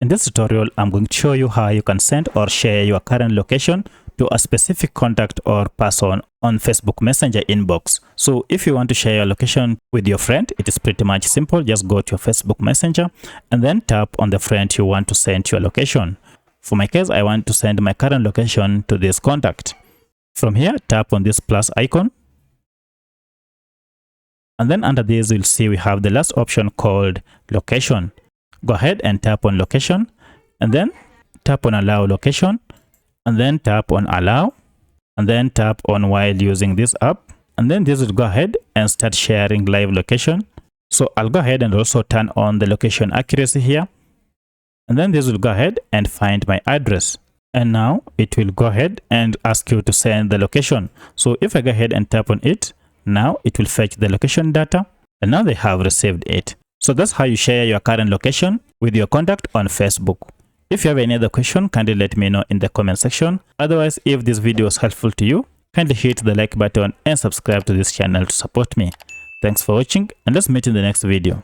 In this tutorial, I'm going to show you how you can send or share your current location to a specific contact or person on Facebook Messenger inbox. So if you want to share your location with your friend, it is pretty much simple. Just go to your Facebook Messenger and then tap on the friend you want to send your location. For my case, I want to send my current location to this contact. From here, tap on this plus icon. And then under this, you'll see we have the last option called location. Go ahead and tap on location and then tap on allow location and then tap on allow and then tap on while using this app. And then this will go ahead and start sharing live location. So I'll go ahead and also turn on the location accuracy here. And then this will go ahead and find my address. And now it will go ahead and ask you to send the location. So if I go ahead and tap on it, now it will fetch the location data and now they have received it. So that's how you share your current location with your contact on Facebook. If you have any other question, kindly let me know in the comment section. Otherwise, if this video was helpful to you, kindly hit the like button and subscribe to this channel to support me. Thanks for watching and let's meet in the next video.